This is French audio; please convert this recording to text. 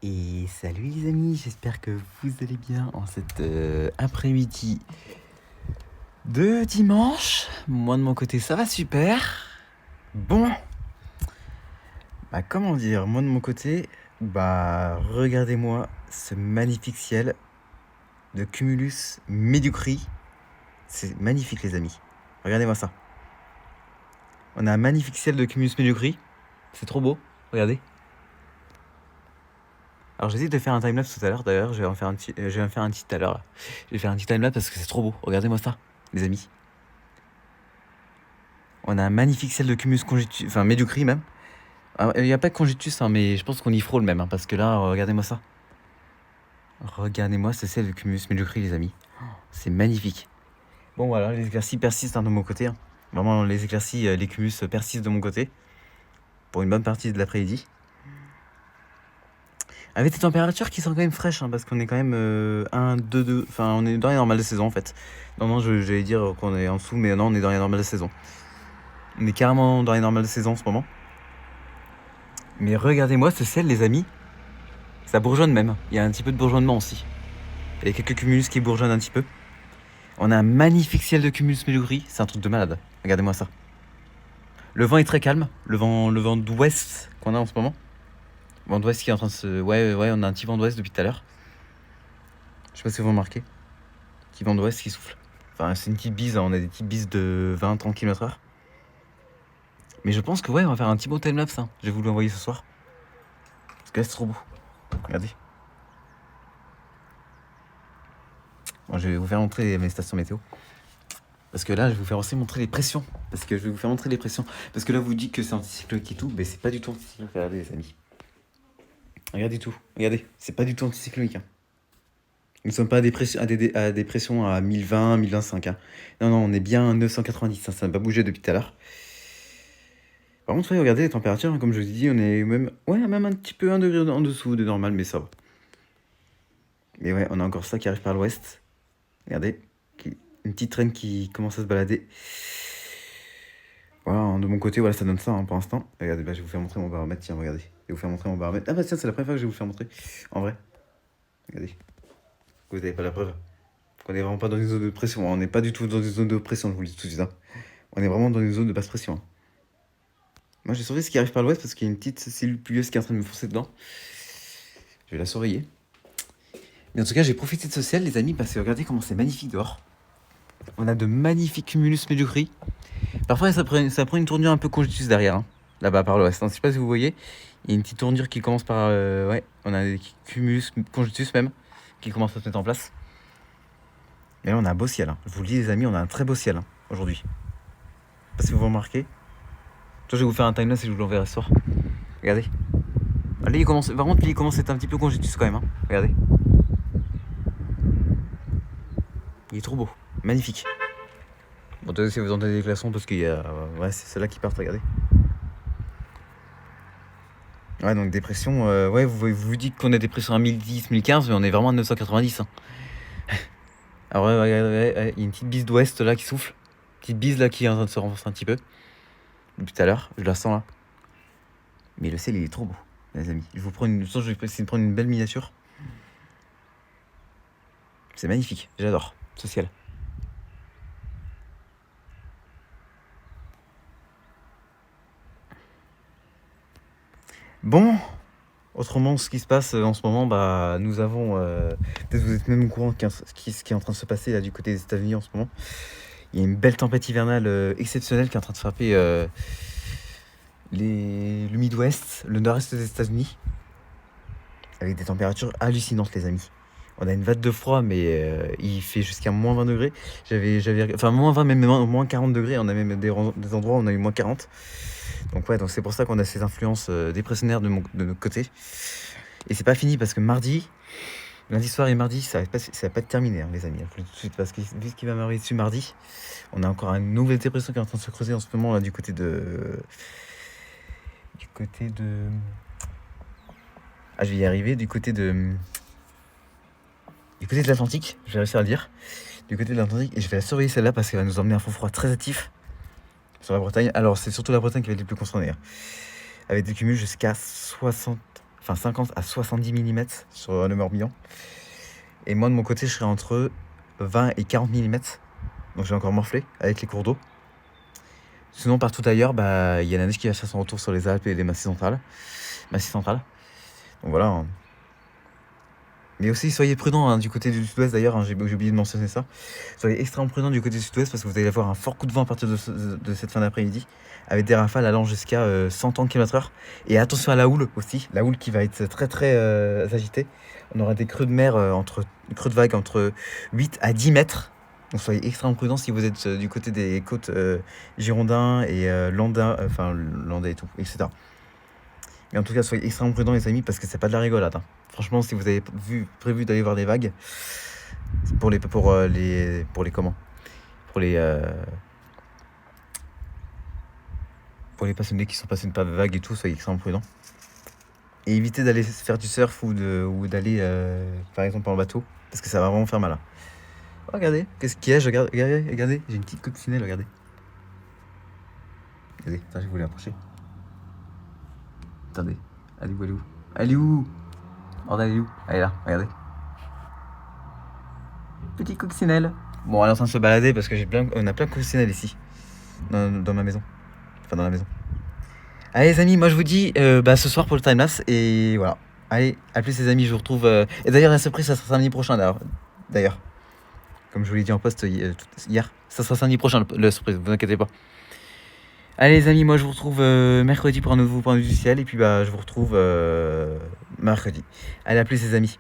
Et salut les amis, j'espère que vous allez bien en cet après-midi de dimanche. Moi de mon côté ça va super. Bon, comment dire, moi de mon côté, regardez-moi ce magnifique ciel de Cumulus Mediocri. C'est magnifique les amis, regardez-moi ça. On a un magnifique ciel de Cumulus Mediocri, c'est trop beau, regardez. Alors j'hésite de faire un timelapse tout à l'heure d'ailleurs, je vais en faire un petit tout à l'heure là. Je vais faire un petit timelapse parce que c'est trop beau, regardez-moi ça les amis. On a un magnifique ciel de Cumulus Conjectus, enfin Mediocri même. Il n'y a pas que Conjectus, hein, mais je pense qu'on y frôle même, hein, parce que là, regardez-moi ça. Regardez-moi ce ciel de Cumulus Mediocri les amis. C'est magnifique. Bon voilà, les éclaircies persistent de mon côté. Hein. Vraiment, les éclaircies, les cumulus persistent de mon côté. Pour une bonne partie de l'après-midi. Avec des températures qui sont quand même fraîches, hein, parce qu'on est quand même 1, 2, 2. Enfin, on est dans les normales de saison en fait. Non, j'allais dire qu'on est en dessous, mais non, on est dans les normales de saison. On est carrément dans les normales de saison en ce moment. Mais regardez-moi ce ciel, les amis. Ça bourgeonne même. Il y a un petit peu de bourgeonnement aussi. Il y a quelques cumulus qui bourgeonnent un petit peu. On a un magnifique ciel de Cumulus Mediocri. C'est un truc de malade. Regardez-moi ça. Le vent est très calme. Le vent d'ouest qu'on a en ce moment. Le vent d'ouest qui est en train de se... Ouais, on a un petit vent d'ouest depuis tout à l'heure. Je sais pas si vous remarquez. Petit vent d'ouest qui souffle. Enfin, c'est une petite bise. On a des petites bises de 20-30 km/h. Mais je pense que ouais, on va faire un petit beau timelapse. Hein. Je vais vous l'envoyer ce soir. Parce que là, c'est trop beau. Regardez. Bon, je vais vous faire montrer mes stations météo. Parce que là, je vais vous faire aussi montrer les pressions. Parce que là, vous dites que c'est anticyclonique et tout. Mais c'est pas du tout anticyclonique. Regardez, les amis. Regardez tout. Regardez. C'est pas du tout anticyclonique. Hein. Nous ne sommes pas à des pressions à 1020, 1025. Hein. Non, on est bien à 990. Hein. Ça n'a pas bougé depuis tout à l'heure. Par contre, regardez les températures. Hein, comme je vous ai dit, on est même un petit peu 1 degré en dessous de normal, mais ça va. Mais ouais, on a encore ça qui arrive par l'ouest. Regardez. Une petite traîne qui commence à se balader. Voilà, de mon côté, voilà, ça donne ça hein, pour l'instant. Regardez, je vais vous faire montrer mon baromètre. Tiens, regardez. Je vais vous faire montrer mon baromètre. Ah tiens, c'est la première fois que je vais vous faire montrer. En vrai. Regardez. Vous n'avez pas la preuve. On n'est vraiment pas dans une zone de pression. On n'est pas du tout dans une zone de pression, je vous le dis tout de suite. Hein. On est vraiment dans une zone de basse pression. Hein. Moi, j'ai surveillé ce qui arrive par l'ouest parce qu'il y a une petite cellule pluvieuse qui est en train de me foncer dedans. Je vais la surveiller. Mais en tout cas, j'ai profité de ce ciel, les amis, parce que regardez comment c'est magnifique dehors. On a de magnifiques cumulus Mediocri. Parfois, ça prend une tournure un peu Conjectus derrière, hein, là-bas par l'ouest. Je ne sais pas si vous voyez. Il y a une petite tournure qui commence par... on a des cumulus Conjectus même, qui commencent à se mettre en place. Et là, on a un beau ciel. Hein. Je vous le dis, les amis, on a un très beau ciel hein, aujourd'hui. Je sais pas si vous remarquez. Toi, je vais vous faire un timelapse et je vous l'enverrai ce soir. Regardez. Là, il commence à être un petit peu Conjectus quand même. Hein. Regardez. Il est trop beau. Magnifique. Bon, attendez si vous entendez des glaçons parce qu'il y a... c'est ceux-là qui partent, regardez. Ouais, donc des pressions... vous dites qu'on a des pressions à 1010, 1015, mais on est vraiment à 990. Hein. Alors il y a une petite bise d'ouest là qui souffle. Petite bise là qui est en train de se renforcer un petit peu. Depuis tout à l'heure, je la sens là. Mais le ciel, il est trop beau, les amis. Je vais essayer de prendre une belle miniature. C'est magnifique, j'adore ce ciel. Bon, autrement, ce qui se passe en ce moment, nous avons... peut-être vous êtes même au courant de ce qui est en train de se passer là du côté des États-Unis en ce moment. Il y a une belle tempête hivernale exceptionnelle qui est en train de frapper le Midwest, le nord-est des États-Unis. Avec des températures hallucinantes, les amis. On a une vague de froid, mais il fait jusqu'à moins 20 degrés. Enfin, moins 20, même moins 40 degrés. On a même des endroits où on a eu moins 40. Donc c'est pour ça qu'on a ces influences dépressionnaires de notre côté. Et c'est pas fini parce que lundi soir et mardi, ça va pas être terminé, hein, les amis. Tout de suite, parce que vu ce qui va m'arriver dessus mardi, on a encore une nouvelle dépression qui est en train de se creuser en ce moment là du côté de... je vais y arriver, du côté de l'Atlantique, je vais réussir à le dire. Du côté de l'Atlantique, et je vais la surveiller celle-là parce qu'elle va nous emmener un fond froid très actif sur la Bretagne. Alors c'est surtout la Bretagne qui va être le plus concernée. Hein. Avec des cumuls jusqu'à 60... enfin 50 à 70 mm sur le Morbihan. Et moi de mon côté je serai entre 20 et 40 mm. Donc j'ai encore morflé avec les cours d'eau. Sinon partout ailleurs, il y a la neige qui va faire son retour sur les Alpes et les Massifs centrales. Donc voilà. Hein. Mais aussi soyez prudents hein, du côté du sud-ouest d'ailleurs, hein, j'ai oublié de mentionner ça. Soyez extrêmement prudents du côté du sud-ouest parce que vous allez avoir un fort coup de vent à partir de cette fin d'après-midi. Avec des rafales allant jusqu'à 130 km/h. Et attention à la houle aussi, la houle qui va être très très agitée. On aura des creux de mer, creux de vagues entre 8 à 10 mètres. Donc soyez extrêmement prudents si vous êtes du côté des côtes Girondins et Landais et tout, etc. Mais en tout cas, soyez extrêmement prudents les amis parce que c'est pas de la rigolade. Hein. Franchement, si vous avez prévu d'aller voir des vagues, pour les passionnés qui sont passionnés par des vagues et tout, soyez extrêmement prudents. Et évitez d'aller faire du surf ou d'aller par exemple en bateau parce que ça va vraiment faire mal. Hein. Regardez, qu'est-ce qu'il y a, regardez, j'ai une petite coccinelle, regardez. Regardez, attends, je vais vous l'approcher. Attendez, elle est où? Elle est où? Bordel, elle est où? Elle est là, regardez. Petit coccinelle. Bon, elle est en train de se balader parce que on a plein de coccinelles ici, dans ma maison. Enfin, dans la maison. Allez les amis, moi je vous dis ce soir pour le timelapse et voilà. Allez, à plus les amis, je vous retrouve... Et d'ailleurs la surprise ça sera samedi prochain d'ailleurs. Comme je vous l'ai dit en post hier, ça sera samedi prochain la surprise, vous inquiétez pas. Allez les amis, moi je vous retrouve mercredi pour un nouveau point de vue du ciel et puis je vous retrouve mercredi. Allez à plus les amis.